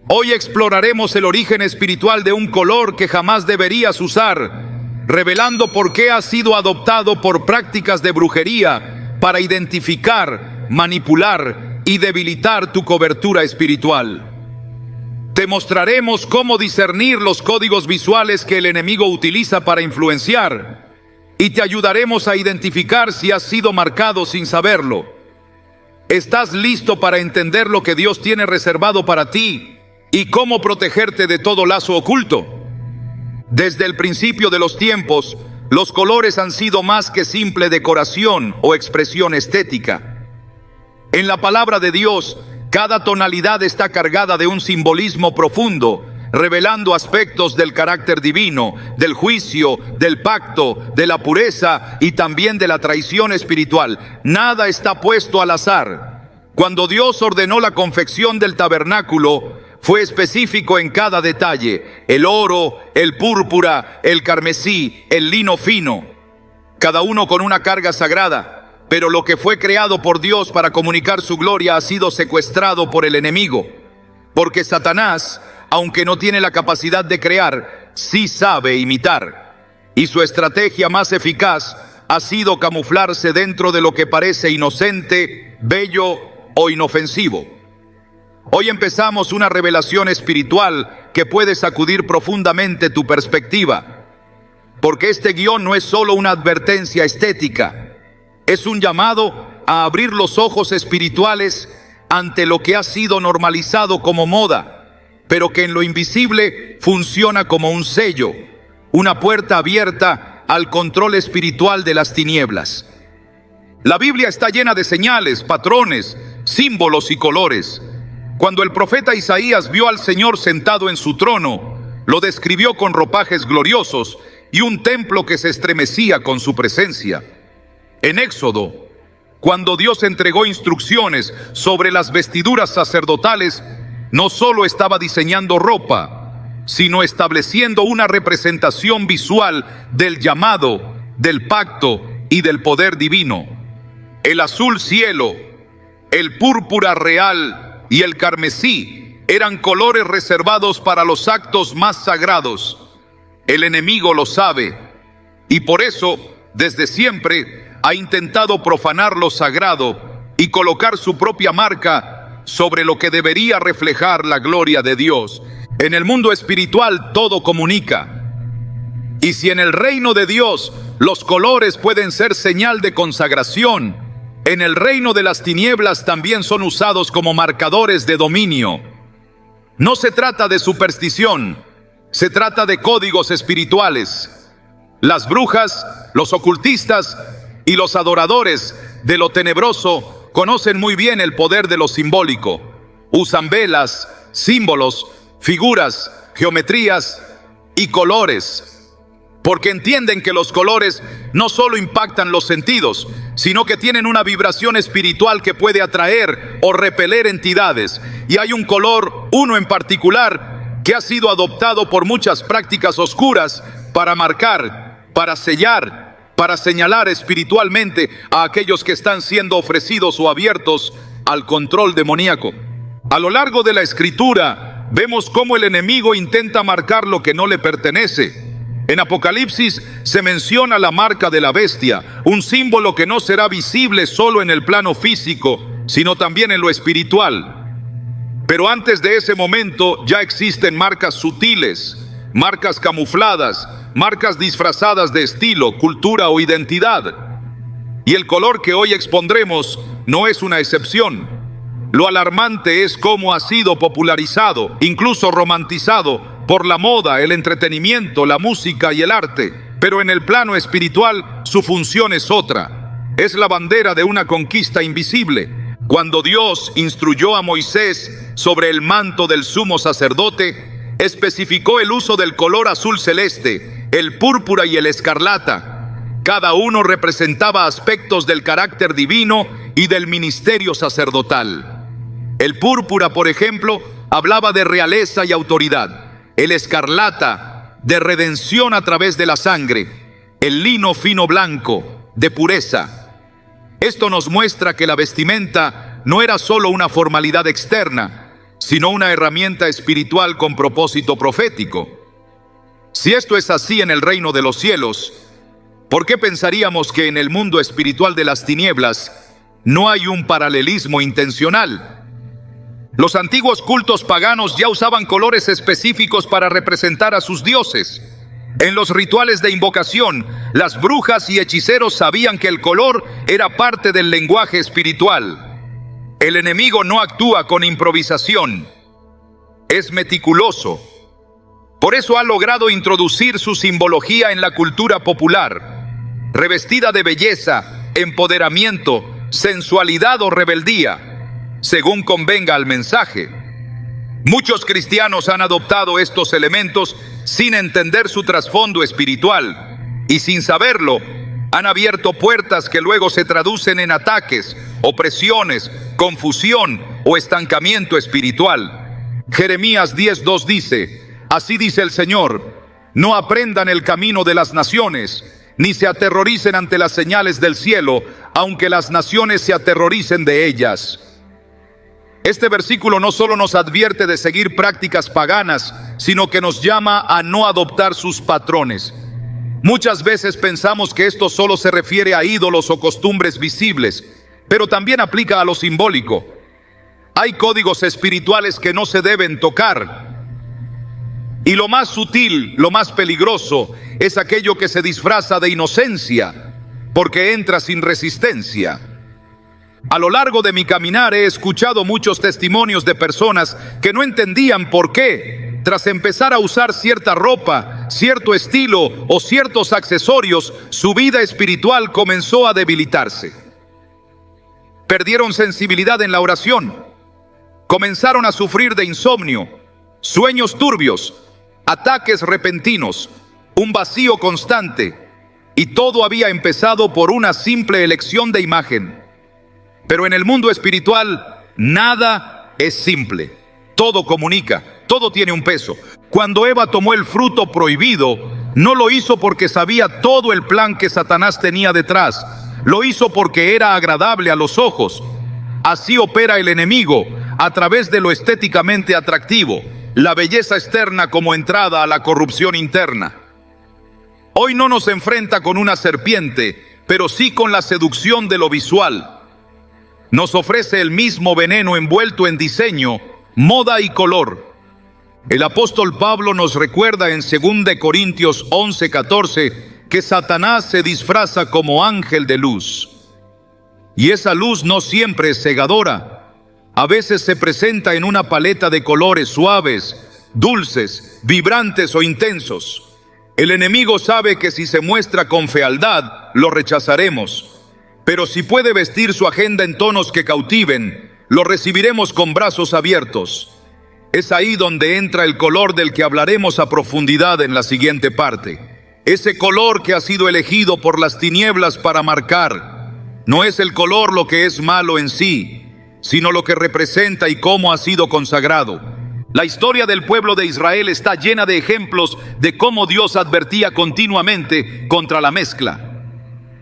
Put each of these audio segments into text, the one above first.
Hoy exploraremos el origen espiritual de un color que jamás deberías usar, revelando por qué ha sido adoptado por prácticas de brujería para identificar, manipular y debilitar tu cobertura espiritual. Te mostraremos cómo discernir los códigos visuales que el enemigo utiliza para influenciar, y te ayudaremos a identificar si has sido marcado sin saberlo. ¿Estás listo para entender lo que Dios tiene reservado para ti y cómo protegerte de todo lazo oculto? Desde el principio de los tiempos, los colores han sido más que simple decoración o expresión estética. En la palabra de Dios, cada tonalidad está cargada de un simbolismo profundo, revelando aspectos del carácter divino, del juicio, del pacto, de la pureza y también de la traición espiritual. Nada está puesto al azar. Cuando Dios ordenó la confección del tabernáculo, fue específico en cada detalle: el oro, el púrpura, el carmesí, el lino fino, cada uno con una carga sagrada. Pero lo que fue creado por Dios para comunicar su gloria ha sido secuestrado por el enemigo, porque Satanás, aunque no tiene la capacidad de crear, sí sabe imitar. Y su estrategia más eficaz ha sido camuflarse dentro de lo que parece inocente, bello o inofensivo. Hoy empezamos una revelación espiritual que puede sacudir profundamente tu perspectiva, porque este guión no es solo una advertencia estética, es un llamado a abrir los ojos espirituales ante lo que ha sido normalizado como moda, pero que en lo invisible funciona como un sello, una puerta abierta al control espiritual de las tinieblas. La Biblia está llena de señales, patrones, símbolos y colores. Cuando el profeta Isaías vio al Señor sentado en su trono, lo describió con ropajes gloriosos y un templo que se estremecía con su presencia. En Éxodo, cuando Dios entregó instrucciones sobre las vestiduras sacerdotales, no solo estaba diseñando ropa, sino estableciendo una representación visual del llamado, del pacto y del poder divino. El azul cielo, el púrpura real y el carmesí eran colores reservados para los actos más sagrados. El enemigo lo sabe, y por eso, desde siempre, ha intentado profanar lo sagrado y colocar su propia marca sobre lo que debería reflejar la gloria de Dios. En el mundo espiritual todo comunica. Y si en el reino de Dios los colores pueden ser señal de consagración, en el reino de las tinieblas también son usados como marcadores de dominio. No se trata de superstición, se trata de códigos espirituales. Las brujas, los ocultistas y los adoradores de lo tenebroso conocen muy bien el poder de lo simbólico. Usan velas, símbolos, figuras, geometrías y colores, porque entienden que los colores no solo impactan los sentidos, sino que tienen una vibración espiritual que puede atraer o repeler entidades. Y hay un color, uno en particular, que ha sido adoptado por muchas prácticas oscuras para marcar, para sellar, para señalar espiritualmente a aquellos que están siendo ofrecidos o abiertos al control demoníaco. A lo largo de la Escritura, vemos cómo el enemigo intenta marcar lo que no le pertenece. En Apocalipsis se menciona la marca de la bestia, un símbolo que no será visible solo en el plano físico, sino también en lo espiritual. Pero antes de ese momento ya existen marcas sutiles, marcas camufladas, marcas disfrazadas de estilo, cultura o identidad. Y el color que hoy expondremos no es una excepción. Lo alarmante es cómo ha sido popularizado, incluso romantizado, por la moda, el entretenimiento, la música y el arte. Pero en el plano espiritual, su función es otra. Es la bandera de una conquista invisible. Cuando Dios instruyó a Moisés sobre el manto del sumo sacerdote, especificó el uso del color azul celeste, el púrpura y el escarlata. Cada uno representaba aspectos del carácter divino y del ministerio sacerdotal. El púrpura, por ejemplo, hablaba de realeza y autoridad. El escarlata, de redención a través de la sangre. El lino fino blanco, de pureza. Esto nos muestra que la vestimenta no era solo una formalidad externa, sino una herramienta espiritual con propósito profético. Si esto es así en el reino de los cielos, ¿por qué pensaríamos que en el mundo espiritual de las tinieblas no hay un paralelismo intencional? Los antiguos cultos paganos ya usaban colores específicos para representar a sus dioses. En los rituales de invocación, las brujas y hechiceros sabían que el color era parte del lenguaje espiritual. El enemigo no actúa con improvisación, es meticuloso. Por eso ha logrado introducir su simbología en la cultura popular, revestida de belleza, empoderamiento, sensualidad o rebeldía, según convenga al mensaje. Muchos cristianos han adoptado estos elementos sin entender su trasfondo espiritual y sin saberlo, han abierto puertas que luego se traducen en ataques, opresiones, confusión o estancamiento espiritual. Jeremías 10:2 dice: así dice el Señor, no aprendan el camino de las naciones, ni se aterroricen ante las señales del cielo, aunque las naciones se aterroricen de ellas. Este versículo no solo nos advierte de seguir prácticas paganas, sino que nos llama a no adoptar sus patrones. Muchas veces pensamos que esto solo se refiere a ídolos o costumbres visibles, pero también aplica a lo simbólico. Hay códigos espirituales que no se deben tocar. Y lo más sutil, lo más peligroso, es aquello que se disfraza de inocencia, porque entra sin resistencia. A lo largo de mi caminar he escuchado muchos testimonios de personas que no entendían por qué, tras empezar a usar cierta ropa, cierto estilo o ciertos accesorios, su vida espiritual comenzó a debilitarse. Perdieron sensibilidad en la oración, comenzaron a sufrir de insomnio, sueños turbios, ataques repentinos, un vacío constante, y todo había empezado por una simple elección de imagen. Pero en el mundo espiritual, nada es simple. Todo comunica, todo tiene un peso. Cuando Eva tomó el fruto prohibido, no lo hizo porque sabía todo el plan que Satanás tenía detrás. Lo hizo porque era agradable a los ojos. Así opera el enemigo, a través de lo estéticamente atractivo, la belleza externa como entrada a la corrupción interna. Hoy no nos enfrenta con una serpiente, pero sí con la seducción de lo visual. Nos ofrece el mismo veneno envuelto en diseño, moda y color. El apóstol Pablo nos recuerda en 2 Corintios 11:14 que Satanás se disfraza como ángel de luz. Y esa luz no siempre es cegadora. A veces se presenta en una paleta de colores suaves, dulces, vibrantes o intensos. El enemigo sabe que si se muestra con fealdad, lo rechazaremos. Pero si puede vestir su agenda en tonos que cautiven, lo recibiremos con brazos abiertos. Es ahí donde entra el color del que hablaremos a profundidad en la siguiente parte. Ese color que ha sido elegido por las tinieblas para marcar. No es el color lo que es malo en sí, sino lo que representa y cómo ha sido consagrado. La historia del pueblo de Israel está llena de ejemplos de cómo Dios advertía continuamente contra la mezcla.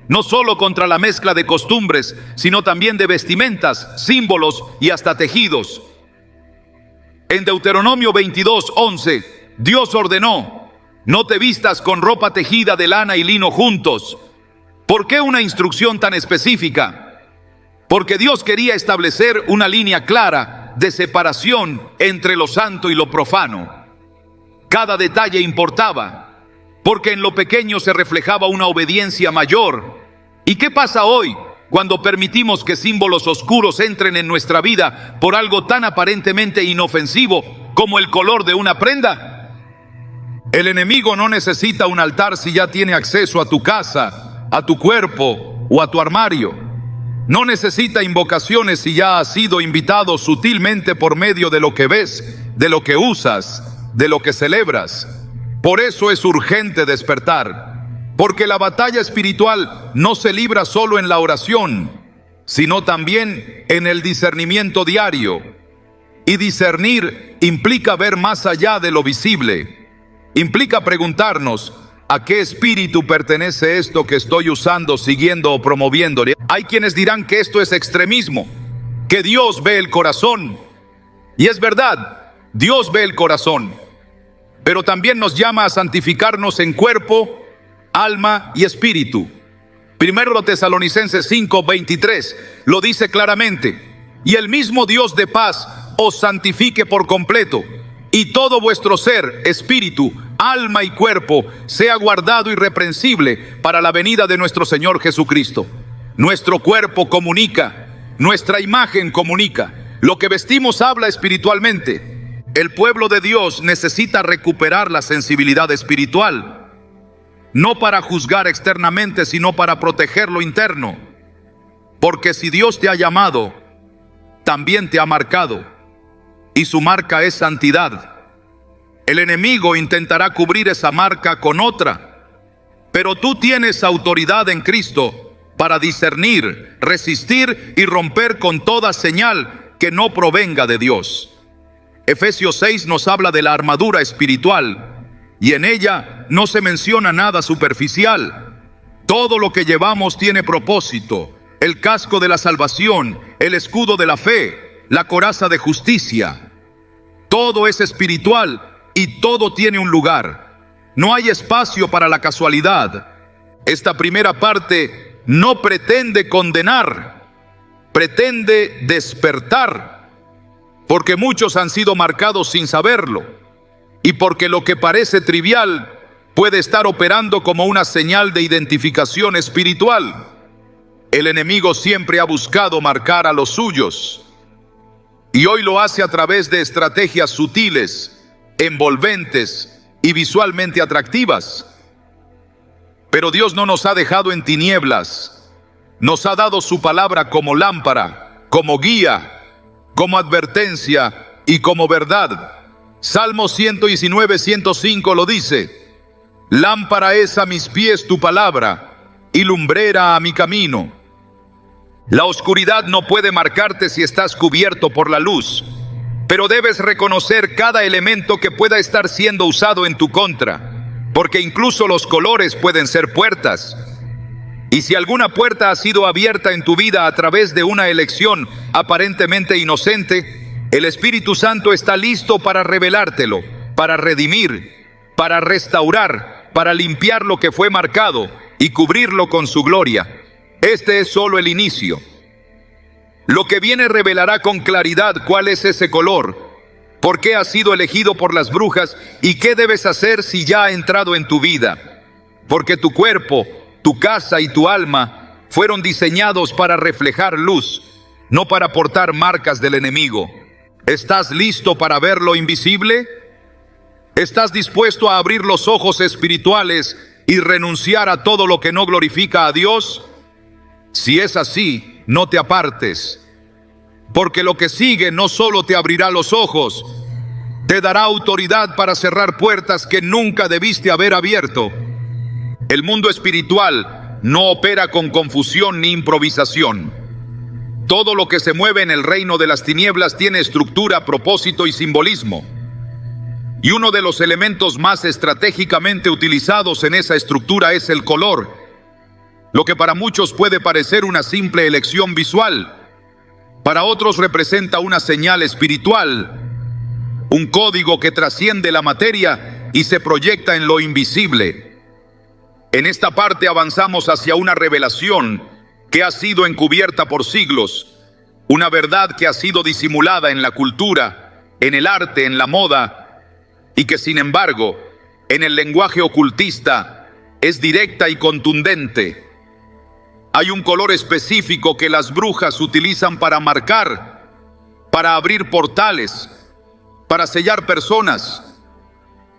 No solo contra la mezcla de costumbres, sino también de vestimentas, símbolos y hasta tejidos. En Deuteronomio 22:11, Dios ordenó: no te vistas con ropa tejida de lana y lino juntos. ¿Por qué una instrucción tan específica? Porque Dios quería establecer una línea clara de separación entre lo santo y lo profano. Cada detalle importaba, porque en lo pequeño se reflejaba una obediencia mayor. ¿Y qué pasa hoy cuando permitimos que símbolos oscuros entren en nuestra vida por algo tan aparentemente inofensivo como el color de una prenda? El enemigo no necesita un altar si ya tiene acceso a tu casa, a tu cuerpo o a tu armario. No necesita invocaciones si ya has sido invitado sutilmente por medio de lo que ves, de lo que usas, de lo que celebras. Por eso es urgente despertar, porque la batalla espiritual no se libra solo en la oración, sino también en el discernimiento diario. Y discernir implica ver más allá de lo visible. Implica preguntarnos: ¿a qué espíritu pertenece esto que estoy usando, siguiendo o promoviendo? Hay quienes dirán que esto es extremismo, que Dios ve el corazón. Y es verdad, Dios ve el corazón, pero también nos llama a santificarnos en cuerpo, alma y espíritu. Primero Tesalonicenses 5:23 lo dice claramente: y el mismo Dios de paz os santifique por completo, y todo vuestro ser, espíritu, alma y cuerpo sea guardado irreprensible para la venida de nuestro Señor Jesucristo. Nuestro cuerpo comunica, nuestra imagen comunica, lo que vestimos habla espiritualmente. El pueblo de Dios necesita recuperar la sensibilidad espiritual, no para juzgar externamente, sino para proteger lo interno. Porque si Dios te ha llamado, también te ha marcado, y su marca es santidad. El enemigo intentará cubrir esa marca con otra, pero tú tienes autoridad en Cristo para discernir, resistir y romper con toda señal que no provenga de Dios. Efesios 6 nos habla de la armadura espiritual, y en ella no se menciona nada superficial. Todo lo que llevamos tiene propósito: el casco de la salvación, el escudo de la fe, la coraza de justicia. Todo es espiritual y todo tiene un lugar. No hay espacio para la casualidad. Esta primera parte no pretende condenar, pretende despertar, porque muchos han sido marcados sin saberlo, y porque lo que parece trivial puede estar operando como una señal de identificación espiritual. El enemigo siempre ha buscado marcar a los suyos, y hoy lo hace a través de estrategias sutiles, envolventes y visualmente atractivas. Pero Dios no nos ha dejado en tinieblas. Nos ha dado su palabra como lámpara, como guía, como advertencia y como verdad. Salmo 119:105 lo dice: lámpara es a mis pies tu palabra y lumbrera a mi camino. La oscuridad no puede marcarte si estás cubierto por la luz, pero debes reconocer cada elemento que pueda estar siendo usado en tu contra, porque incluso los colores pueden ser puertas. Y si alguna puerta ha sido abierta en tu vida a través de una elección aparentemente inocente, el Espíritu Santo está listo para revelártelo, para redimir, para restaurar, para limpiar lo que fue marcado y cubrirlo con su gloria. Este es solo el inicio. Lo que viene revelará con claridad cuál es ese color, por qué has sido elegido por las brujas y qué debes hacer si ya ha entrado en tu vida. Porque tu cuerpo, tu casa y tu alma fueron diseñados para reflejar luz, no para portar marcas del enemigo. ¿Estás listo para ver lo invisible? ¿Estás dispuesto a abrir los ojos espirituales y renunciar a todo lo que no glorifica a Dios? Si es así, no te apartes, porque lo que sigue no solo te abrirá los ojos, te dará autoridad para cerrar puertas que nunca debiste haber abierto. El mundo espiritual no opera con confusión ni improvisación. Todo lo que se mueve en el reino de las tinieblas tiene estructura, propósito y simbolismo. Y uno de los elementos más estratégicamente utilizados en esa estructura es el color, lo que para muchos puede parecer una simple elección visual, para otros representa una señal espiritual, un código que trasciende la materia y se proyecta en lo invisible. En esta parte avanzamos hacia una revelación que ha sido encubierta por siglos, una verdad que ha sido disimulada en la cultura, en el arte, en la moda, y que sin embargo, en el lenguaje ocultista, es directa y contundente. Hay un color específico que las brujas utilizan para marcar, para abrir portales, para sellar personas.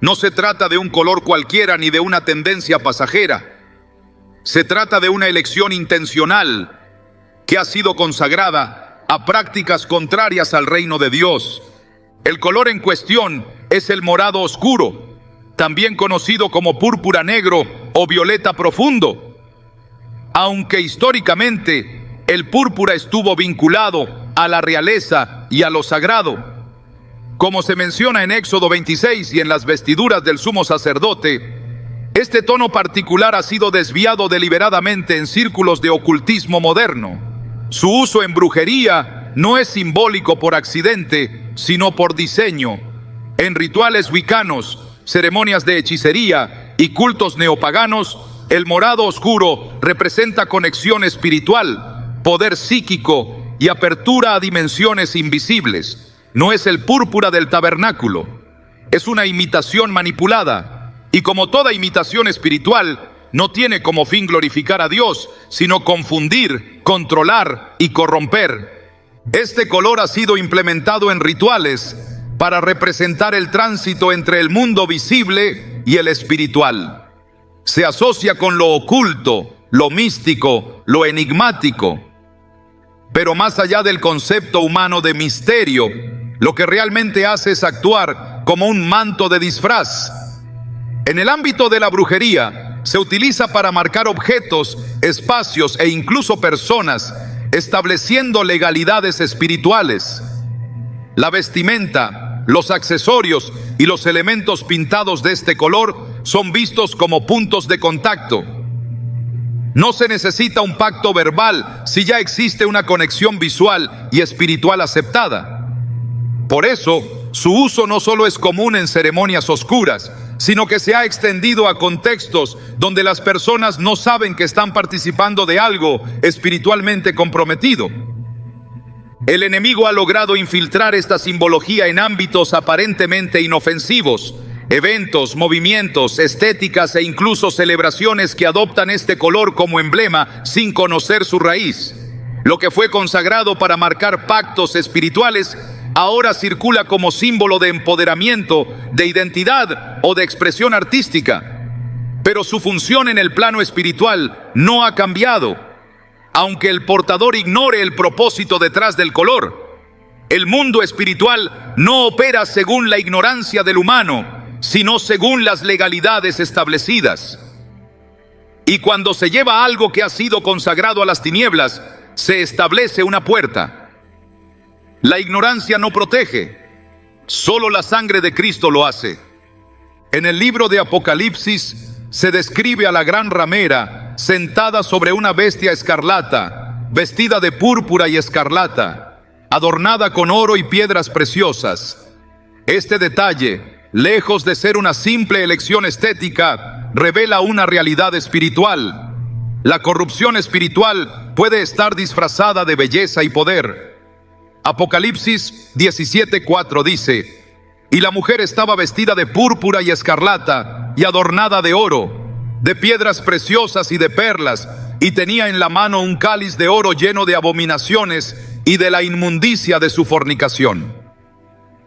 No se trata de un color cualquiera ni de una tendencia pasajera. Se trata de una elección intencional que ha sido consagrada a prácticas contrarias al reino de Dios. El color en cuestión es el morado oscuro, también conocido como púrpura negro o violeta profundo. Aunque históricamente el púrpura estuvo vinculado a la realeza y a lo sagrado, como se menciona en Éxodo 26 y en las vestiduras del sumo sacerdote, este tono particular ha sido desviado deliberadamente en círculos de ocultismo moderno. Su uso en brujería no es simbólico por accidente sino por diseño. En rituales wicanos, ceremonias de hechicería y cultos neopaganos, el morado oscuro representa conexión espiritual, poder psíquico y apertura a dimensiones invisibles. No es el púrpura del tabernáculo, es una imitación manipulada, y como toda imitación espiritual, no tiene como fin glorificar a Dios, sino confundir, controlar y corromper. Este color ha sido implementado en rituales para representar el tránsito entre el mundo visible y el espiritual. Se asocia con lo oculto, lo místico, lo enigmático. Pero más allá del concepto humano de misterio, lo que realmente hace es actuar como un manto de disfraz. En el ámbito de la brujería, se utiliza para marcar objetos, espacios e incluso personas, estableciendo legalidades espirituales. La vestimenta, los accesorios y los elementos pintados de este color son vistos como puntos de contacto. No se necesita un pacto verbal si ya existe una conexión visual y espiritual aceptada. Por eso, su uso no solo es común en ceremonias oscuras, sino que se ha extendido a contextos donde las personas no saben que están participando de algo espiritualmente comprometido. El enemigo ha logrado infiltrar esta simbología en ámbitos aparentemente inofensivos, eventos, movimientos, estéticas e incluso celebraciones que adoptan este color como emblema sin conocer su raíz. Lo que fue consagrado para marcar pactos espirituales ahora circula como símbolo de empoderamiento, de identidad o de expresión artística. Pero su función en el plano espiritual no ha cambiado, aunque el portador ignore el propósito detrás del color. El mundo espiritual no opera según la ignorancia del humano, sino según las legalidades establecidas. Y cuando se lleva algo que ha sido consagrado a las tinieblas, se establece una puerta. La ignorancia no protege, solo la sangre de Cristo lo hace. En el libro de Apocalipsis se describe a la gran ramera sentada sobre una bestia escarlata, vestida de púrpura y escarlata, adornada con oro y piedras preciosas. Este detalle, lejos de ser una simple elección estética, revela una realidad espiritual. La corrupción espiritual puede estar disfrazada de belleza y poder. Apocalipsis 17:4 dice: y la mujer estaba vestida de púrpura y escarlata y adornada de oro, de piedras preciosas y de perlas, y tenía en la mano un cáliz de oro lleno de abominaciones y de la inmundicia de su fornicación.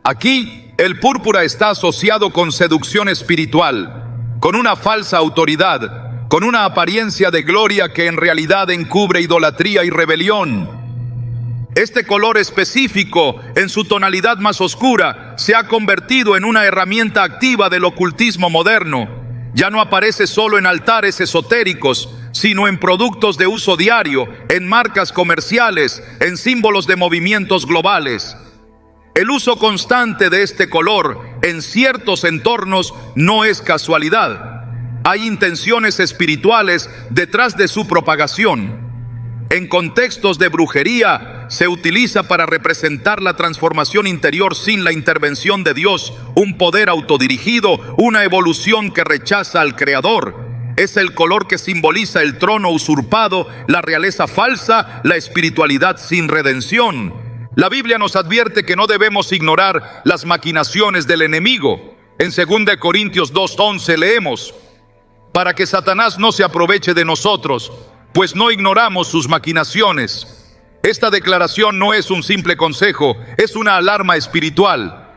Aquí, el púrpura está asociado con seducción espiritual, con una falsa autoridad, con una apariencia de gloria que en realidad encubre idolatría y rebelión. Este color específico, en su tonalidad más oscura, se ha convertido en una herramienta activa del ocultismo moderno. Ya no aparece solo en altares esotéricos, sino en productos de uso diario, en marcas comerciales, en símbolos de movimientos globales. El uso constante de este color en ciertos entornos no es casualidad. Hay intenciones espirituales detrás de su propagación. En contextos de brujería, se utiliza para representar la transformación interior sin la intervención de Dios, un poder autodirigido, una evolución que rechaza al Creador. Es el color que simboliza el trono usurpado, la realeza falsa, la espiritualidad sin redención. La Biblia nos advierte que no debemos ignorar las maquinaciones del enemigo. En 2 Corintios 2:11 leemos: para que Satanás no se aproveche de nosotros, pues no ignoramos sus maquinaciones. Esta declaración no es un simple consejo, es una alarma espiritual.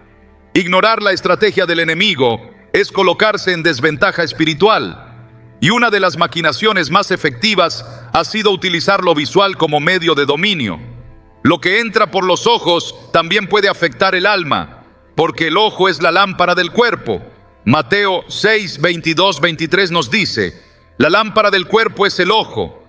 Ignorar la estrategia del enemigo es colocarse en desventaja espiritual. Y una de las maquinaciones más efectivas ha sido utilizar lo visual como medio de dominio. Lo que entra por los ojos también puede afectar el alma, porque el ojo es la lámpara del cuerpo. Mateo 6:22-23 nos dice: la lámpara del cuerpo es el ojo.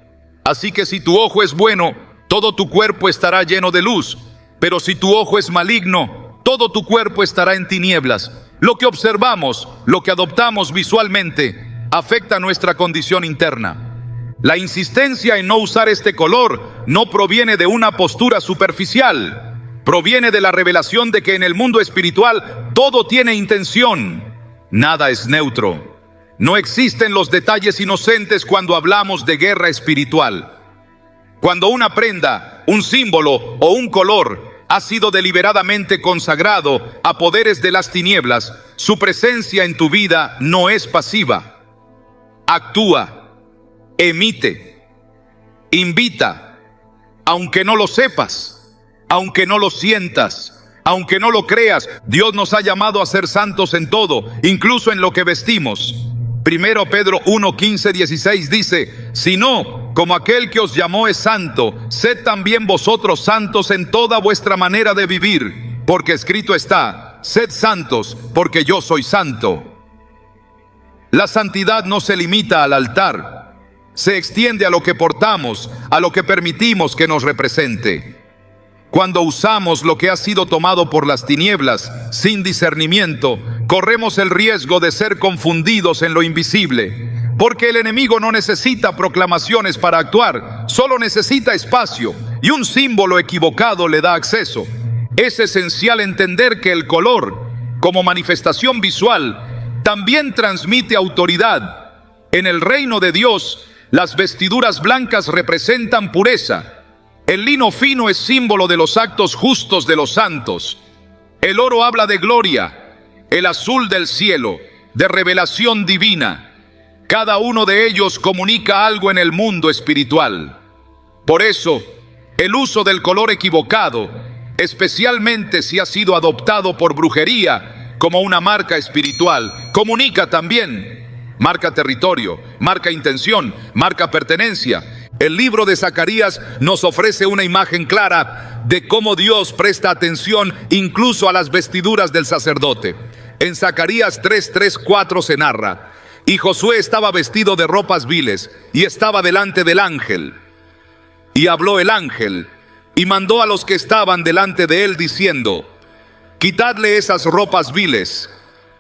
Así que si tu ojo es bueno, todo tu cuerpo estará lleno de luz. Pero si tu ojo es maligno, todo tu cuerpo estará en tinieblas. Lo que observamos, lo que adoptamos visualmente, afecta nuestra condición interna. La insistencia en no usar este color no proviene de una postura superficial. Proviene de la revelación de que en el mundo espiritual todo tiene intención. Nada es neutro. No existen los detalles inocentes cuando hablamos de guerra espiritual. Cuando una prenda, un símbolo o un color ha sido deliberadamente consagrado a poderes de las tinieblas, su presencia en tu vida no es pasiva. Actúa, emite, invita, aunque no lo sepas, aunque no lo sientas, aunque no lo creas. Dios nos ha llamado a ser santos en todo, incluso en lo que vestimos. Primero Pedro 1, 15, 16 dice: sino, como aquel que os llamó es santo, sed también vosotros santos en toda vuestra manera de vivir, porque escrito está: sed santos, porque yo soy santo. La santidad no se limita al altar, se extiende a lo que portamos, a lo que permitimos que nos represente. Cuando usamos lo que ha sido tomado por las tinieblas sin discernimiento, corremos el riesgo de ser confundidos en lo invisible, porque el enemigo no necesita proclamaciones para actuar, solo necesita espacio, y un símbolo equivocado le da acceso. Es esencial entender que el color, como manifestación visual, también transmite autoridad. En el reino de Dios, las vestiduras blancas representan pureza. El lino fino es símbolo de los actos justos de los santos. El oro habla de gloria, el azul del cielo, de revelación divina. Cada uno de ellos comunica algo en el mundo espiritual. Por eso, el uso del color equivocado, especialmente si ha sido adoptado por brujería como una marca espiritual, comunica también. Marca territorio, marca intención, marca pertenencia. El libro de Zacarías nos ofrece una imagen clara de cómo Dios presta atención incluso a las vestiduras del sacerdote. En Zacarías 3, 3, 4 se narra: y Josué estaba vestido de ropas viles, y estaba delante del ángel. Y habló el ángel, y mandó a los que estaban delante de él, diciendo: quitadle esas ropas viles.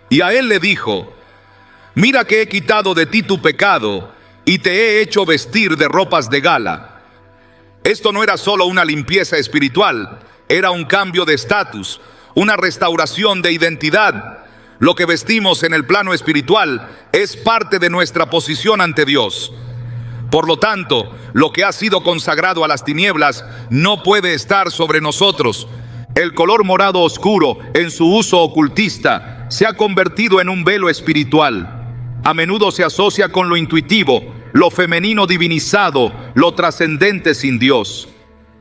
Y a él le dijo: mira que he quitado de ti tu pecado, y te he hecho vestir de ropas de gala. Esto no era solo una limpieza espiritual, era un cambio de estatus, una restauración de identidad. Lo que vestimos en el plano espiritual es parte de nuestra posición ante Dios. Por lo tanto, lo que ha sido consagrado a las tinieblas no puede estar sobre nosotros. El color morado oscuro, en su uso ocultista, se ha convertido en un velo espiritual. A menudo se asocia con lo intuitivo, lo femenino divinizado, lo trascendente sin Dios.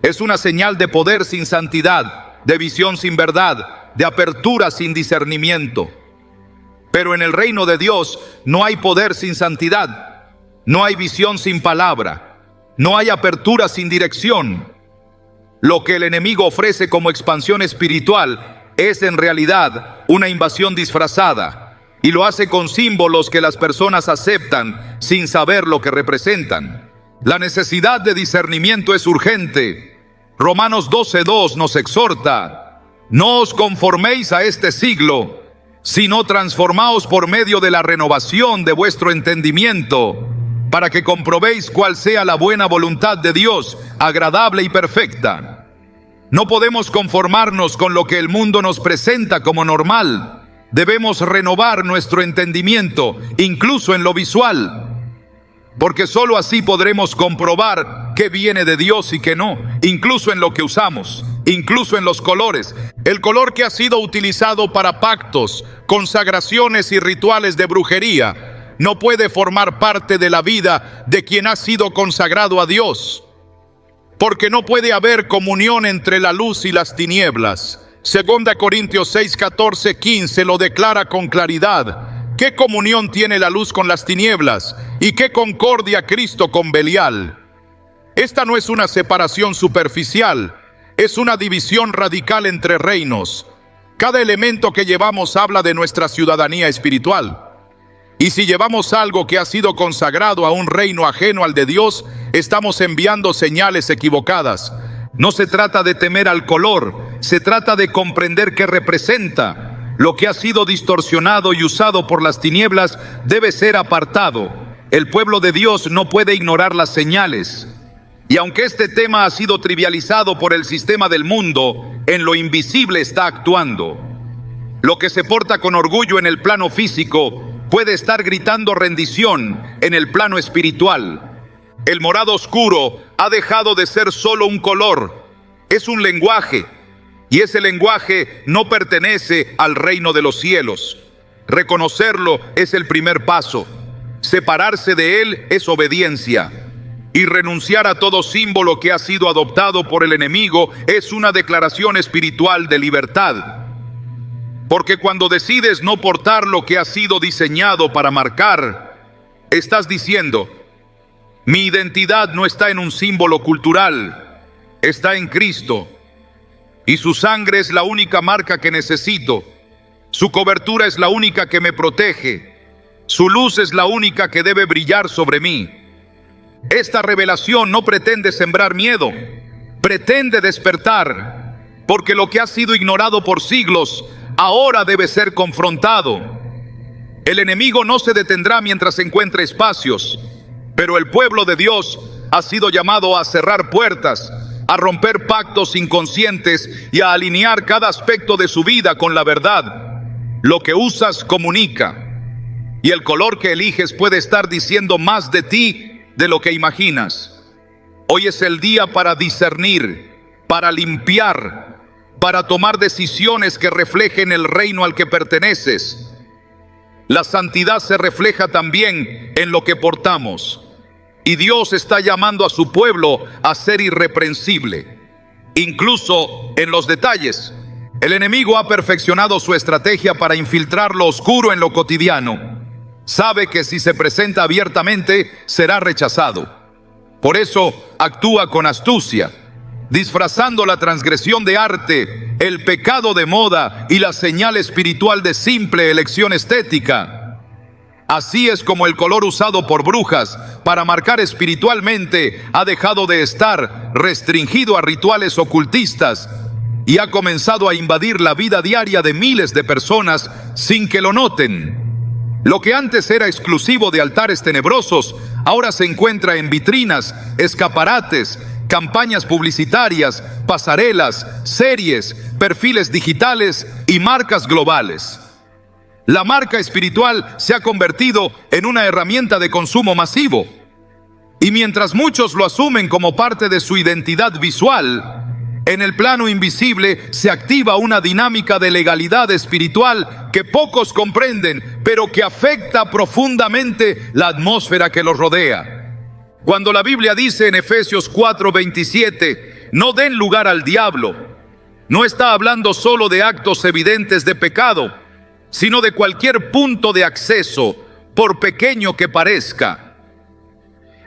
Es una señal de poder sin santidad, de visión sin verdad, de apertura sin discernimiento. Pero en el reino de Dios no hay poder sin santidad, no hay visión sin palabra, no hay apertura sin dirección. Lo que el enemigo ofrece como expansión espiritual es en realidad una invasión disfrazada, y lo hace con símbolos que las personas aceptan sin saber lo que representan. La necesidad de discernimiento es urgente. Romanos 12:2 nos exhorta: no os conforméis a este siglo, sino transformaos por medio de la renovación de vuestro entendimiento, para que comprobéis cuál sea la buena voluntad de Dios, agradable y perfecta. No podemos conformarnos con lo que el mundo nos presenta como normal. Debemos renovar nuestro entendimiento, incluso en lo visual, porque sólo así podremos comprobar qué viene de Dios y qué no, incluso en lo que usamos, incluso en los colores. El color que ha sido utilizado para pactos, consagraciones y rituales de brujería no puede formar parte de la vida de quien ha sido consagrado a Dios, porque no puede haber comunión entre la luz y las tinieblas. 2 Corintios 6, 14, 15 lo declara con claridad. ¿Qué comunión tiene la luz con las tinieblas? ¿Y qué concordia Cristo con Belial? Esta no es una separación superficial, es una división radical entre reinos. Cada elemento que llevamos habla de nuestra ciudadanía espiritual. Y si llevamos algo que ha sido consagrado a un reino ajeno al de Dios, estamos enviando señales equivocadas. No se trata de temer al color, se trata de comprender qué representa. Lo que ha sido distorsionado y usado por las tinieblas debe ser apartado. El pueblo de Dios no puede ignorar las señales. Y aunque este tema ha sido trivializado por el sistema del mundo, en lo invisible está actuando. Lo que se porta con orgullo en el plano físico puede estar gritando rendición en el plano espiritual. El morado oscuro ha dejado de ser solo un color, es un lenguaje, y ese lenguaje no pertenece al reino de los cielos. Reconocerlo es el primer paso. Separarse de él es obediencia. Y renunciar a todo símbolo que ha sido adoptado por el enemigo es una declaración espiritual de libertad. Porque cuando decides no portar lo que ha sido diseñado para marcar, estás diciendo: mi identidad no está en un símbolo cultural, está en Cristo. Y su sangre es la única marca que necesito. Su cobertura es la única que me protege. Su luz es la única que debe brillar sobre mí. Esta revelación no pretende sembrar miedo, pretende despertar, porque lo que ha sido ignorado por siglos ahora debe ser confrontado. El enemigo no se detendrá mientras encuentre espacios, pero el pueblo de Dios ha sido llamado a cerrar puertas, a romper pactos inconscientes y a alinear cada aspecto de su vida con la verdad. Lo que usas comunica, y el color que eliges puede estar diciendo más de ti de lo que imaginas. Hoy es el día para discernir, para limpiar, para tomar decisiones que reflejen el reino al que perteneces. La santidad se refleja también en lo que portamos, y Dios está llamando a su pueblo a ser irreprensible, incluso en los detalles. El enemigo ha perfeccionado su estrategia para infiltrar lo oscuro en lo cotidiano. Sabe que si se presenta abiertamente, será rechazado. Por eso actúa con astucia, disfrazando la transgresión de arte, el pecado de moda y la señal espiritual de simple elección estética. Así es como el color usado por brujas para marcar espiritualmente ha dejado de estar restringido a rituales ocultistas y ha comenzado a invadir la vida diaria de miles de personas sin que lo noten. Lo que antes era exclusivo de altares tenebrosos, ahora se encuentra en vitrinas, escaparates, campañas publicitarias, pasarelas, series, perfiles digitales y marcas globales. La marca espiritual se ha convertido en una herramienta de consumo masivo. Y mientras muchos lo asumen como parte de su identidad visual, en el plano invisible se activa una dinámica de legalidad espiritual que pocos comprenden, pero que afecta profundamente la atmósfera que los rodea. Cuando la Biblia dice en Efesios 4:27, no den lugar al diablo, no está hablando solo de actos evidentes de pecado, sino de cualquier punto de acceso, por pequeño que parezca.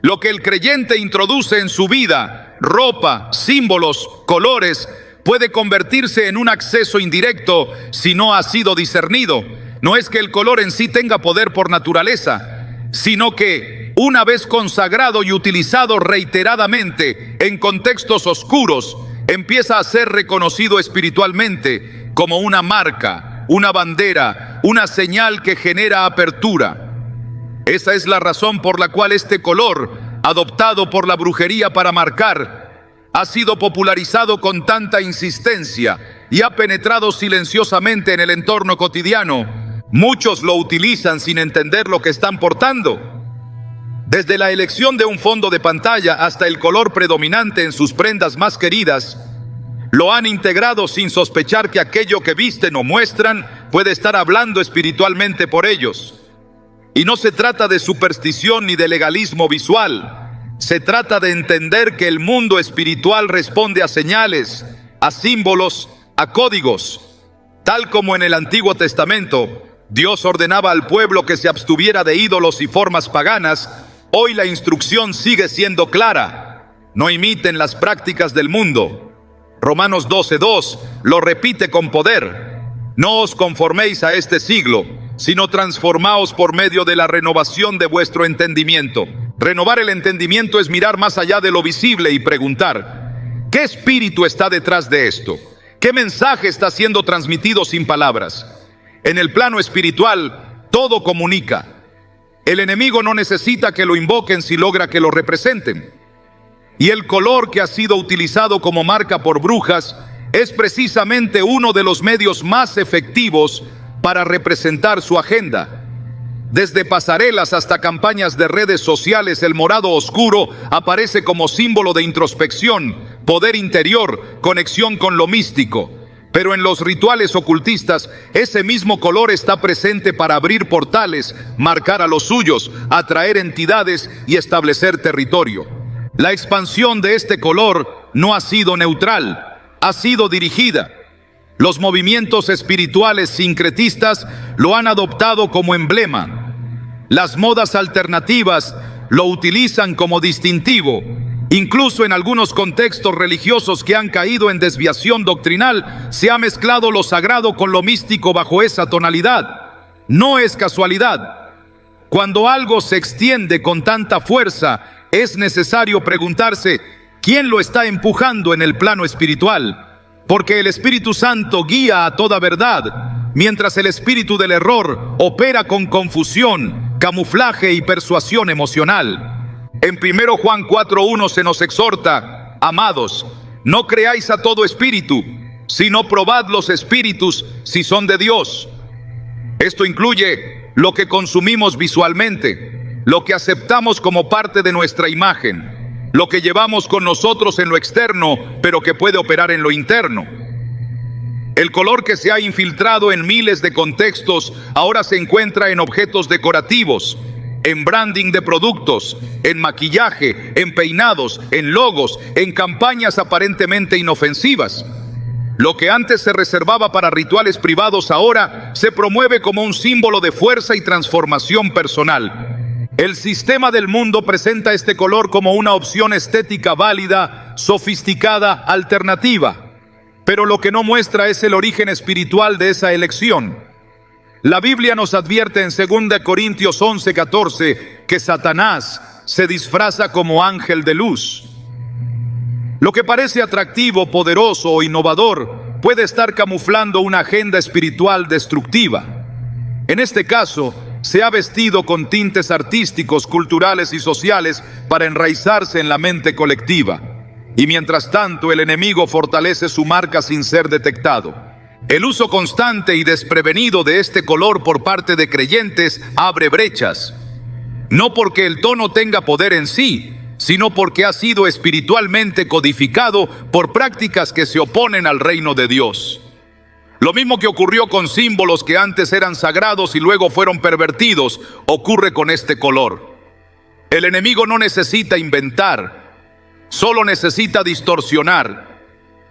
Lo que el creyente introduce en su vida, ropa, símbolos, colores, puede convertirse en un acceso indirecto si no ha sido discernido. No es que el color en sí tenga poder por naturaleza, sino que una vez consagrado y utilizado reiteradamente en contextos oscuros, empieza a ser reconocido espiritualmente como una marca, una bandera, una señal que genera apertura. Esa es la razón por la cual este color, adoptado por la brujería para marcar, ha sido popularizado con tanta insistencia y ha penetrado silenciosamente en el entorno cotidiano. Muchos lo utilizan sin entender lo que están portando. Desde la elección de un fondo de pantalla hasta el color predominante en sus prendas más queridas, lo han integrado sin sospechar que aquello que visten o muestran puede estar hablando espiritualmente por ellos. Y no se trata de superstición ni de legalismo visual. Se trata de entender que el mundo espiritual responde a señales, a símbolos, a códigos. Tal como en el Antiguo Testamento, Dios ordenaba al pueblo que se abstuviera de ídolos y formas paganas, hoy la instrucción sigue siendo clara: no imiten las prácticas del mundo. Romanos 12:2 lo repite con poder: no os conforméis a este siglo, sino transformaos por medio de la renovación de vuestro entendimiento. Renovar el entendimiento es mirar más allá de lo visible y preguntar: ¿qué espíritu está detrás de esto? ¿Qué mensaje está siendo transmitido sin palabras? En el plano espiritual, todo comunica. El enemigo no necesita que lo invoquen si logra que lo representen. Y el color que ha sido utilizado como marca por brujas es precisamente uno de los medios más efectivos para representar su agenda. Desde pasarelas hasta campañas de redes sociales, el morado oscuro aparece como símbolo de introspección, poder interior, conexión con lo místico. Pero en los rituales ocultistas, ese mismo color está presente para abrir portales, marcar a los suyos, atraer entidades y establecer territorio. La expansión de este color no ha sido neutral, ha sido dirigida. Los movimientos espirituales sincretistas lo han adoptado como emblema. Las modas alternativas lo utilizan como distintivo. Incluso en algunos contextos religiosos que han caído en desviación doctrinal, se ha mezclado lo sagrado con lo místico bajo esa tonalidad. No es casualidad. Cuando algo se extiende con tanta fuerza, es necesario preguntarse, ¿quién lo está empujando en el plano espiritual? Porque el Espíritu Santo guía a toda verdad, mientras el espíritu del error opera con confusión, camuflaje y persuasión emocional. En 1 Juan 4:1 se nos exhorta: amados, no creáis a todo espíritu, sino probad los espíritus si son de Dios. Esto incluye lo que consumimos visualmente, lo que aceptamos como parte de nuestra imagen, lo que llevamos con nosotros en lo externo, pero que puede operar en lo interno. El color que se ha infiltrado en miles de contextos ahora se encuentra en objetos decorativos, en branding de productos, en maquillaje, en peinados, en logos, en campañas aparentemente inofensivas. Lo que antes se reservaba para rituales privados ahora se promueve como un símbolo de fuerza y transformación personal. El sistema del mundo presenta este color como una opción estética válida, sofisticada, alternativa. Pero lo que no muestra es el origen espiritual de esa elección. La Biblia nos advierte en 2 Corintios 11:14 que Satanás se disfraza como ángel de luz. Lo que parece atractivo, poderoso o innovador puede estar camuflando una agenda espiritual destructiva. En este caso, se ha vestido con tintes artísticos, culturales y sociales para enraizarse en la mente colectiva. Y mientras tanto, el enemigo fortalece su marca sin ser detectado. El uso constante y desprevenido de este color por parte de creyentes abre brechas, no porque el tono tenga poder en sí, sino porque ha sido espiritualmente codificado por prácticas que se oponen al reino de Dios. Lo mismo que ocurrió con símbolos que antes eran sagrados y luego fueron pervertidos, ocurre con este color. El enemigo no necesita inventar, solo necesita distorsionar.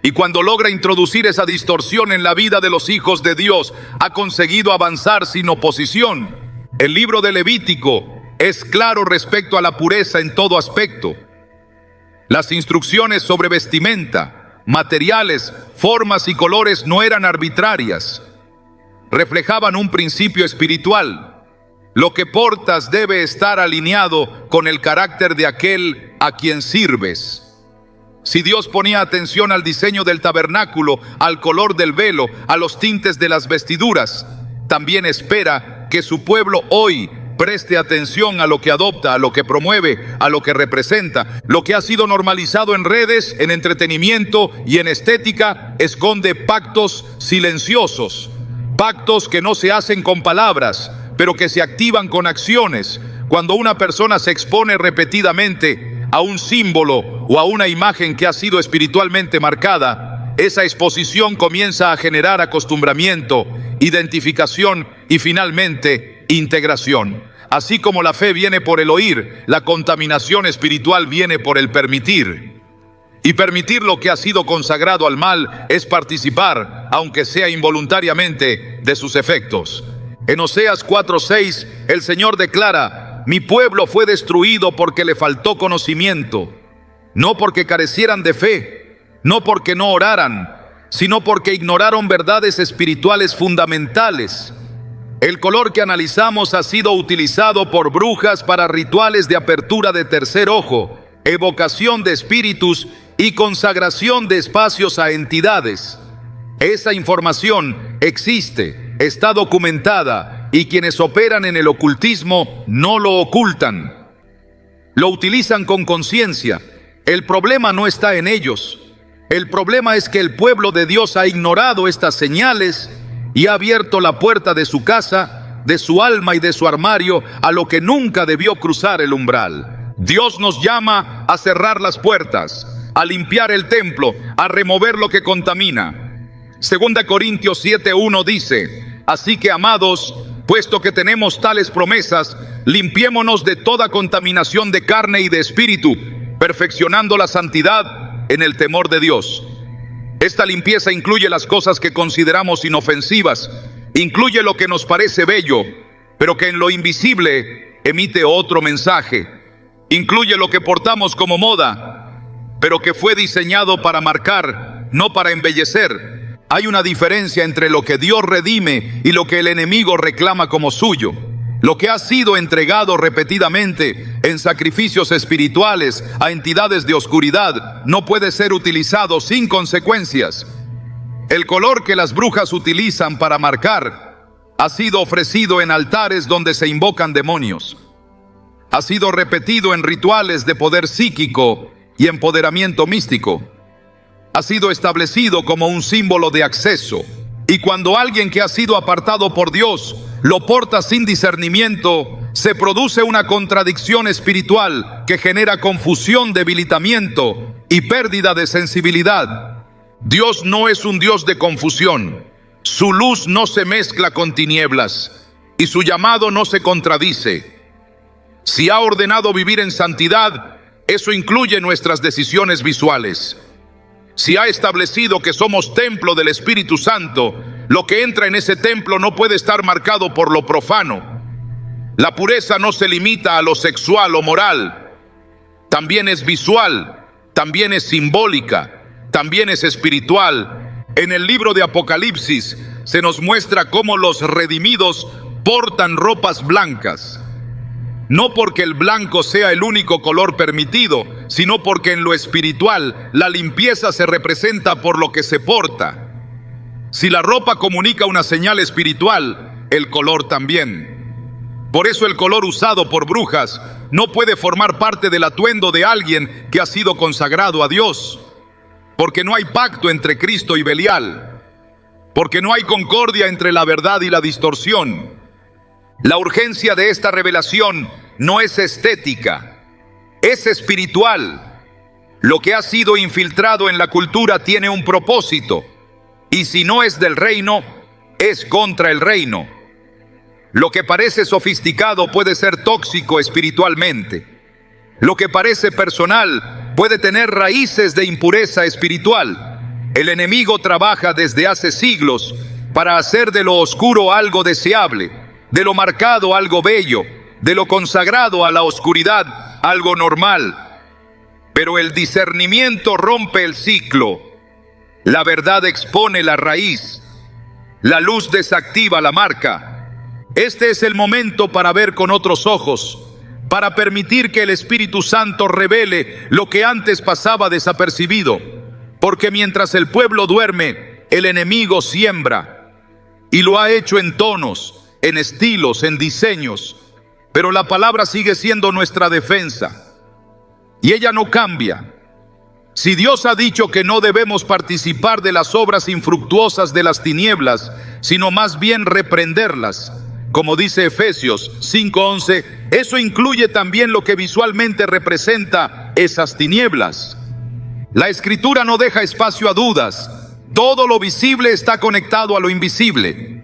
Y cuando logra introducir esa distorsión en la vida de los hijos de Dios, ha conseguido avanzar sin oposición. El libro de Levítico es claro respecto a la pureza en todo aspecto. Las instrucciones sobre vestimenta, materiales, formas y colores no eran arbitrarias. Reflejaban un principio espiritual. Lo que portas debe estar alineado con el carácter de aquel a quien sirves. Si Dios ponía atención al diseño del tabernáculo, al color del velo, a los tintes de las vestiduras, también espera que su pueblo hoy preste atención a lo que adopta, a lo que promueve, a lo que representa. Lo que ha sido normalizado en redes, en entretenimiento y en estética esconde pactos silenciosos, pactos que no se hacen con palabras, pero que se activan con acciones. Cuando una persona se expone repetidamente a un símbolo o a una imagen que ha sido espiritualmente marcada, esa exposición comienza a generar acostumbramiento, identificación y finalmente integración. Así como la fe viene por el oír, la contaminación espiritual viene por el permitir. Y permitir lo que ha sido consagrado al mal es participar, aunque sea involuntariamente, de sus efectos. En Oseas 4:6, el Señor declara: mi pueblo fue destruido porque le faltó conocimiento, no porque carecieran de fe, no porque no oraran, sino porque ignoraron verdades espirituales fundamentales. El color que analizamos ha sido utilizado por brujas para rituales de apertura de tercer ojo, evocación de espíritus y consagración de espacios a entidades. Esa información existe, está documentada, y quienes operan en el ocultismo no lo ocultan. Lo utilizan con conciencia, El problema no está en ellos. El problema es que el pueblo de Dios ha ignorado estas señales y ha abierto la puerta de su casa, de su alma y de su armario a lo que nunca debió cruzar el umbral. Dios nos llama a cerrar las puertas, a limpiar el templo, a remover lo que contamina. 2 Corintios 7:1 dice: así que, amados, puesto que tenemos tales promesas, limpiémonos de toda contaminación de carne y de espíritu, perfeccionando la santidad en el temor de Dios. Esta limpieza incluye las cosas que consideramos inofensivas, incluye lo que nos parece bello, pero que en lo invisible emite otro mensaje. Incluye lo que portamos como moda, pero que fue diseñado para marcar, no para embellecer. Hay una diferencia entre lo que Dios redime y lo que el enemigo reclama como suyo. Lo que ha sido entregado repetidamente en sacrificios espirituales a entidades de oscuridad no puede ser utilizado sin consecuencias. El color que las brujas utilizan para marcar ha sido ofrecido en altares donde se invocan demonios. Ha sido repetido en rituales de poder psíquico y empoderamiento místico. Ha sido establecido como un símbolo de acceso. Y cuando alguien que ha sido apartado por Dios lo porta sin discernimiento, se produce una contradicción espiritual que genera confusión, debilitamiento y pérdida de sensibilidad. Dios no es un Dios de confusión. Su luz no se mezcla con tinieblas y su llamado no se contradice. Si ha ordenado vivir en santidad, eso incluye nuestras decisiones visuales. Si ha establecido que somos templo del Espíritu Santo, lo que entra en ese templo no puede estar marcado por lo profano. La pureza no se limita a lo sexual o moral. También es visual, también es simbólica, también es espiritual. En el libro de Apocalipsis se nos muestra cómo los redimidos portan ropas blancas. No porque el blanco sea el único color permitido, sino porque en lo espiritual la limpieza se representa por lo que se porta. Si la ropa comunica una señal espiritual, el color también. Por eso el color usado por brujas no puede formar parte del atuendo de alguien que ha sido consagrado a Dios. Porque no hay pacto entre Cristo y Belial. Porque no hay concordia entre la verdad y la distorsión. La urgencia de esta revelación no es estética, es espiritual. Lo que ha sido infiltrado en la cultura tiene un propósito, y si no es del reino, es contra el reino. Lo que parece sofisticado puede ser tóxico espiritualmente. Lo que parece personal puede tener raíces de impureza espiritual. El enemigo trabaja desde hace siglos para hacer de lo oscuro algo deseable, de lo marcado algo bello, de lo consagrado a la oscuridad algo normal. Pero el discernimiento rompe el ciclo. La verdad expone la raíz. La luz desactiva la marca. Este es el momento para ver con otros ojos, para permitir que el Espíritu Santo revele lo que antes pasaba desapercibido. Porque mientras el pueblo duerme, el enemigo siembra. Y lo ha hecho en tonos, en estilos, en diseños, pero la palabra sigue siendo nuestra defensa y ella no cambia. Si Dios ha dicho que no debemos participar de las obras infructuosas de las tinieblas, sino más bien reprenderlas, como dice Efesios 5:11, eso incluye también lo que visualmente representa esas tinieblas. La Escritura no deja espacio a dudas. Todo lo visible está conectado a lo invisible.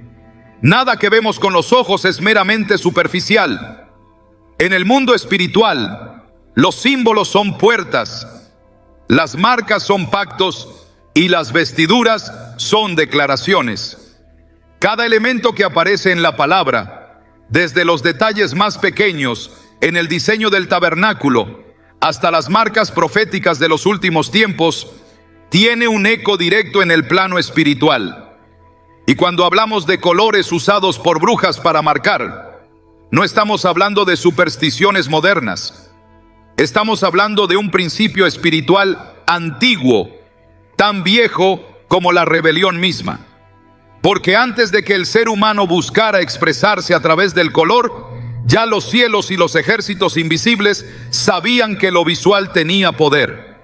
Nada que vemos con los ojos es meramente superficial. En el mundo espiritual, los símbolos son puertas, las marcas son pactos y las vestiduras son declaraciones. Cada elemento que aparece en la palabra, desde los detalles más pequeños en el diseño del tabernáculo hasta las marcas proféticas de los últimos tiempos, tiene un eco directo en el plano espiritual. Y cuando hablamos de colores usados por brujas para marcar, no estamos hablando de supersticiones modernas. Estamos hablando de un principio espiritual antiguo, tan viejo como la rebelión misma. Porque antes de que el ser humano buscara expresarse a través del color, ya los cielos y los ejércitos invisibles sabían que lo visual tenía poder.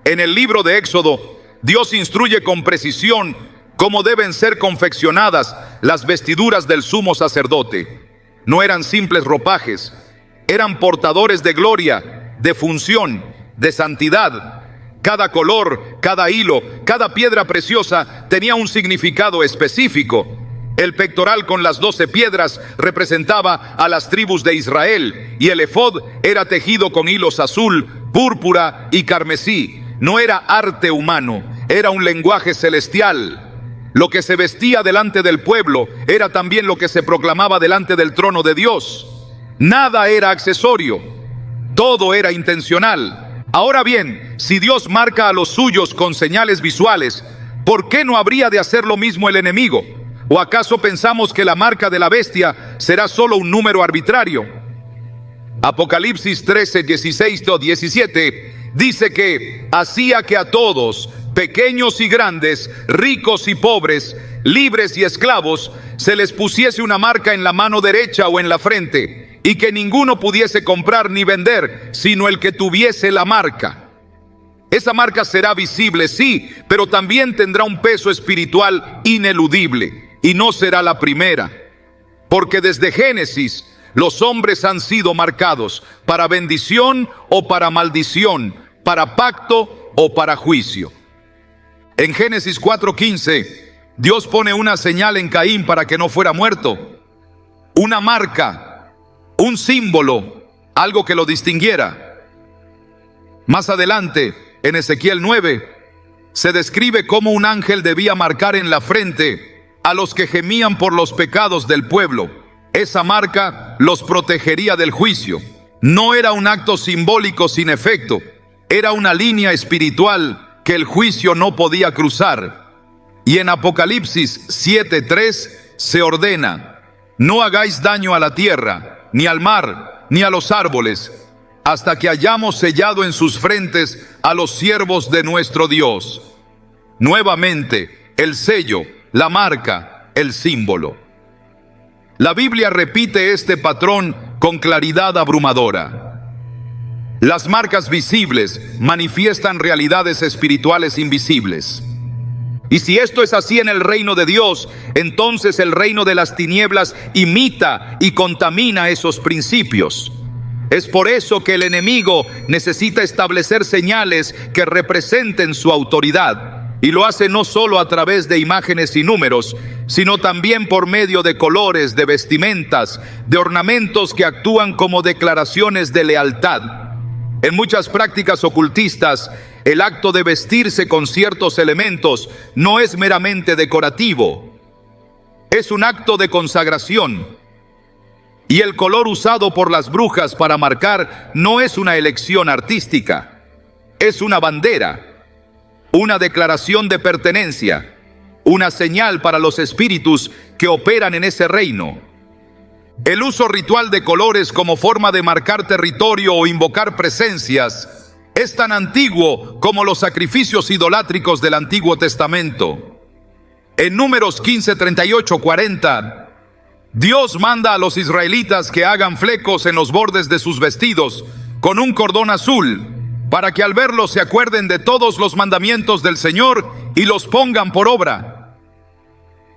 En el libro de Éxodo, Dios instruye con precisión cómo deben ser confeccionadas las vestiduras del sumo sacerdote. No eran simples ropajes, eran portadores de gloria, de función, de santidad. Cada color, cada hilo, cada piedra preciosa tenía un significado específico. El pectoral con las 12 piedras representaba a las tribus de Israel, y el efod era tejido con hilos azul, púrpura y carmesí. No era arte humano, era un lenguaje celestial. Lo que se vestía delante del pueblo era también lo que se proclamaba delante del trono de Dios. Nada era accesorio, todo era intencional. Ahora bien, si Dios marca a los suyos con señales visuales, ¿por qué no habría de hacer lo mismo el enemigo? ¿O acaso pensamos que la marca de la bestia será solo un número arbitrario? Apocalipsis 13, 16-17 dice que hacía que a todos, pequeños y grandes, ricos y pobres, libres y esclavos, se les pusiese una marca en la mano derecha o en la frente, y que ninguno pudiese comprar ni vender, sino el que tuviese la marca. Esa marca será visible, sí, pero también tendrá un peso espiritual ineludible. Y no será la primera, porque desde Génesis los hombres han sido marcados para bendición o para maldición, para pacto o para juicio. En Génesis 4:15, Dios pone una señal en Caín para que no fuera muerto, una marca, un símbolo, algo que lo distinguiera. Más adelante, en Ezequiel 9, se describe cómo un ángel debía marcar en la frente a los que gemían por los pecados del pueblo. Esa marca los protegería del juicio. No era un acto simbólico sin efecto, era una línea espiritual que el juicio no podía cruzar. Y en Apocalipsis 7:3 se ordena: no hagáis daño a la tierra, ni al mar, ni a los árboles, hasta que hayamos sellado en sus frentes a los siervos de nuestro Dios. Nuevamente, el sello, la marca, el símbolo. La Biblia repite este patrón con claridad abrumadora. Las marcas visibles manifiestan realidades espirituales invisibles. Y si esto es así en el reino de Dios, entonces el reino de las tinieblas imita y contamina esos principios. Es por eso que el enemigo necesita establecer señales que representen su autoridad. Y lo hace no solo a través de imágenes y números, sino también por medio de colores, de vestimentas, de ornamentos que actúan como declaraciones de lealtad. En muchas prácticas ocultistas, el acto de vestirse con ciertos elementos no es meramente decorativo, es un acto de consagración. Y el color usado por las brujas para marcar no es una elección artística, es una bandera, una declaración de pertenencia, una señal para los espíritus que operan en ese reino. El uso ritual de colores como forma de marcar territorio o invocar presencias es tan antiguo como los sacrificios idolátricos del Antiguo Testamento. En Números 15, 38, 40, Dios manda a los israelitas que hagan flecos en los bordes de sus vestidos con un cordón azul, para que al verlos se acuerden de todos los mandamientos del Señor y los pongan por obra.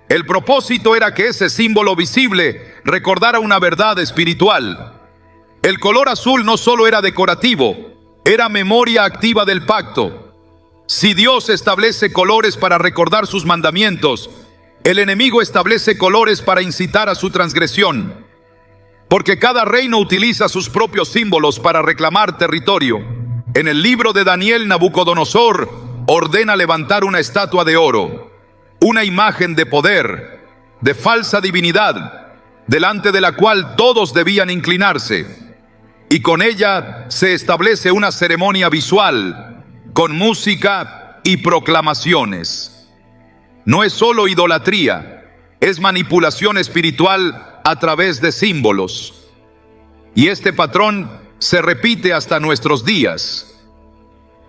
El propósito era que ese símbolo visible recordara una verdad espiritual. El color azul no solo era decorativo, era memoria activa del pacto. Si Dios establece colores para recordar sus mandamientos, el enemigo establece colores para incitar a su transgresión. Porque cada reino utiliza sus propios símbolos para reclamar territorio. En el libro de Daniel, Nabucodonosor ordena levantar una estatua de oro, una imagen de poder, de falsa divinidad, delante de la cual todos debían inclinarse. Y con ella se establece una ceremonia visual, con música y proclamaciones. No es solo idolatría, es manipulación espiritual a través de símbolos. Y este patrón se repite hasta nuestros días.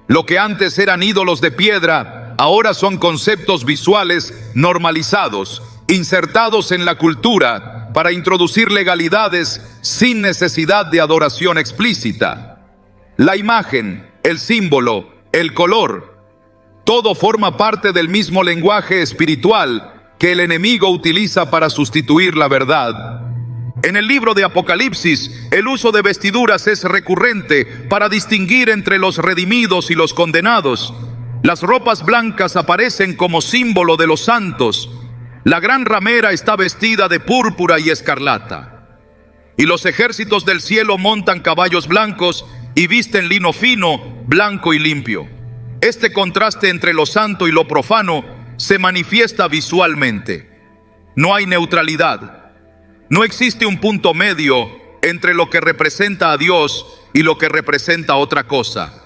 Lo que antes eran ídolos de piedra, ahora son conceptos visuales normalizados, insertados en la cultura para introducir legalidades sin necesidad de adoración explícita. La imagen, el símbolo, El color. Todo forma parte del mismo lenguaje espiritual que el enemigo utiliza para sustituir la verdad. En el libro de Apocalipsis, el uso de vestiduras es recurrente para distinguir entre los redimidos y los condenados. Las ropas blancas aparecen como símbolo de los santos. La gran ramera está vestida de púrpura y escarlata. Y los ejércitos del cielo montan caballos blancos y visten lino fino, blanco y limpio. Este contraste entre lo santo y lo profano se manifiesta visualmente. No hay neutralidad. No existe un punto medio entre lo que representa a Dios y lo que representa otra cosa.